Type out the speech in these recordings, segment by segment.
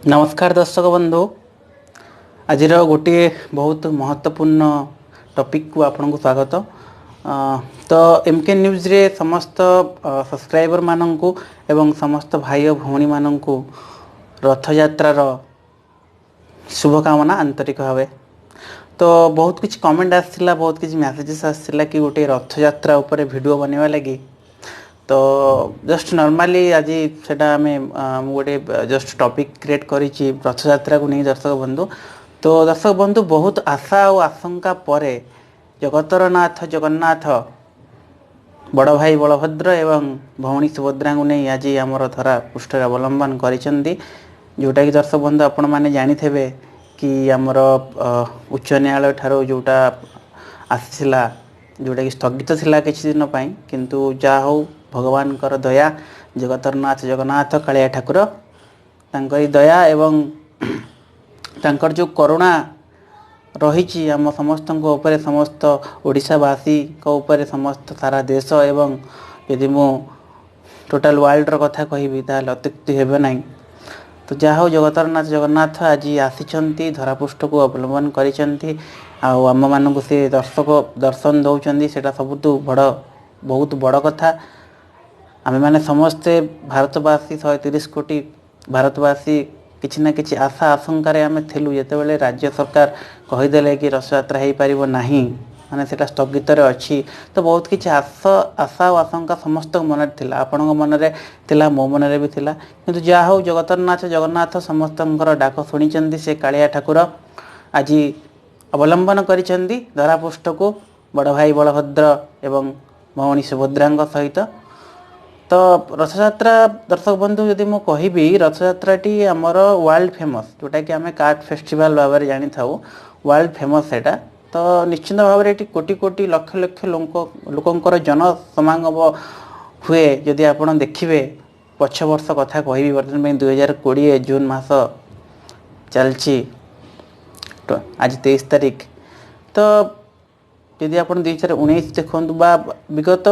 नमस्कार दर्शक बंधु। आज गोटे बहुत महत्वपूर्ण टॉपिक को आपन को स्वागत। तो एमके न्यूज़ रे समस्त सब्सक्राइबर माननकु एवं समस्त भाई और भौणी माननकु रथ यात्रार शुभकामना आंतरिक भावे। तो बहुत किसी कमेंट आसला, बहुत किसी मेसेजेस आसला कि गोटे रथ यात्रा ऊपर वीडियो बनवा लगी। तो जस्ट नॉर्मली आज सेटा आम गोटे जस्ट टॉपिक क्रिएट करी रथ यात्रा को नहीं दर्शक बंधु। तो दर्शक बंधु बहुत आशा और आशंका पर जगतर नाथ जगन्नाथ बड़ भाई बलभद्र एवं भौणी सुभद्रा को नहीं आज आमर धरा पृष्ठ अवलंबन करिसेंती। जोटा कि दर्शक बंधु आपण मैंने जानिथे कि आमर उच्च न्यायालय ठारो जोटा आसीला जोटा कि स्थगित थिला किछि दिन पई, किंतु जा हो भगवान कर दया जगतरनाथ जगन्नाथ कालिया ठाकुर तांकरी दया एवं तांकर जो करुणा रही आम समस्त ऊपर, समस्त ओडिशावासी को ऊपर, समस्त सारा देश एवं यदि मु टोटाल वर्ल्ड कथा कहि ताल अत्युक्ति हेबे नहीं। तो जहा हो जगतरनाथ जगन्नाथ आज आसी धरापृष्ठ को अवलंबन करिसेंती आम मानक से दर्शक दर्शन दौरान से सबुठ बड़ बहुत बड़ कथा। आमे माने समस्ते भारतवासी 130 कोटी भारतवासी किछि ना किछि आशा आशंकार आम थिलु जेतेबेले राज्य सरकार कहीदेले कि रथ यात्रा हो पार नहीं, माने सेटा स्थगित अच्छी। तो बहुत किछि आशा और आशंका समस्त मन थिला, आपणक मनरे थिला, मो मनरे भी थिला। किंतु जा हो जगतरनाथ जगन्नाथ समस्तंकर डाक शुणिचंदी से कालिया ठाकुर आज अवलंबन करिसेंती धरापृष्ठ को बड़ भाई बलभद्र एवं भौणी सुभद्रा सहित। तो रथ यात्रा दर्शक बंधु यदि मु कहबी रथ यात्राटी आमर वर्ल्ड फेमस, जोटा कि आम कार्ट फेस्टिवल भाव में जानी था वर्ल्ड फेमस सेटा। तो निश्चित भाव में कोटी कोटी लक्ष लक्ष लोकंकर जन समागम हुए। जदि आप देखिए पछ वर्ष कथा कहबी बर्तमान 2020 जून मास चलची, आज 23 तारीख। तो यदि आप 2019 देखु बा विगत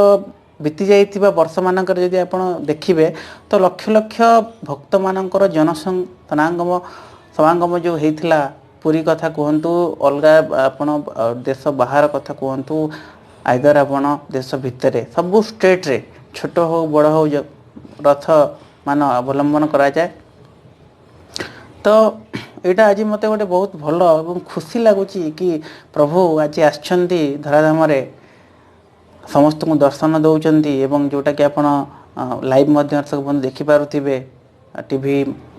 बीती जाइथिबा वर्ष मानकर यदि आप देखिए तो लक्ष लक्ष भक्त मानकर समागम जो होता पुरी कथा कहतु, अलग आपण देश बाहर कथा कहतु, आइदर आपण देश भितर सबू स्टेट रे छोट हो बड़ हो रथ मान अवलंबन करा जाए। तो यहाँ आज मत गोटे बहुत भल और खुशी लगुच कि प्रभु आज आछंती धराधाम समस्त को दर्शन दौरान एवं जोटा कि आपण लाइव दर्शक बंधु देखिपे टीवी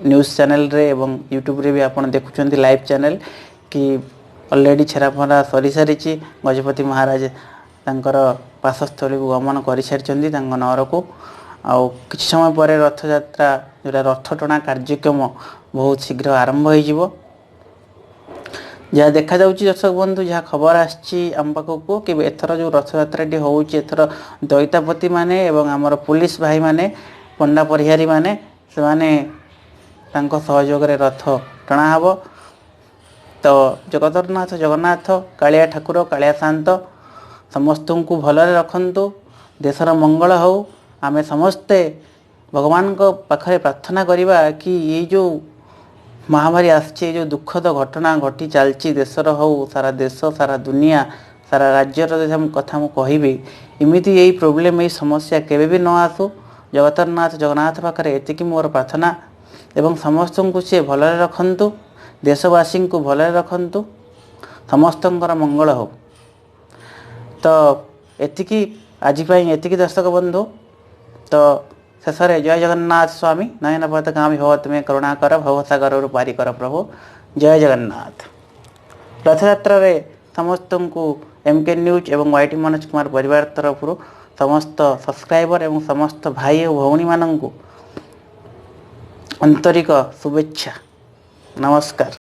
न्यूज़ चैनल रे एवं यूट्यूब रे भी आपण देखुंत लाइव चैनल कि ऑलरेडी छेराफरा सरी सारी गजपति महाराज तांकर पाशस्थली को गमन कर सारी नगर को। आउ किछि समय पर रथ यात्रा जोटा रथ टଣା कार्यक्रम बहुत शीघ्र आरंभ हो जहाँ देखा जाउची दर्शक बंधु, जहाँ खबर आम पाखक कि एथर जो रथ यात्राटी होउची एथर दैतापति माने एवं आमर पुलिस भाई माने पंडा परिहारी माने से माने तांको सहयोग रे रथ टଣା हबो। तो जगतरनाथ जगन्नाथ कालिया ठाकुर कालिया शांत समस्त को भलरे रखंतु, देशर मंगल हो। आमे समस्ते भगवान को पाखरे प्रार्थना करिबा कि ये जो महामारी आसचे, जो दुखद घटना घटी चलती देशर हो, सारा देश सारा दुनिया सारा राज्यर कथा मु कहबी इमिति यही प्रोब्लेम यही समस्या केबे भी न आसू। जगतरनाथ जगन्नाथ पाखरे एतिकी मोर प्रार्थना एवं समस्त को सी भलरे रखंतु, देशवासी को भलरे रखंतु, समस्तंकर मंगल हो। तो एतिकी आज एतिकी दर्शक बंधु। तो शेष जय जगन्नाथ स्वामी नयन पथगामी भव तुम्हें करुणाकर भवसागर पारी कर प्रभु। जय जगन्नाथ। रथ यात्रा रे समस्त को एमके न्यूज एवं वाईटी मनोज कुमार परिवार तरफ समस्त सब्सक्राइबर एवं समस्त भाई और भौणी मानू आंतरिक शुभेच्छा। नमस्कार।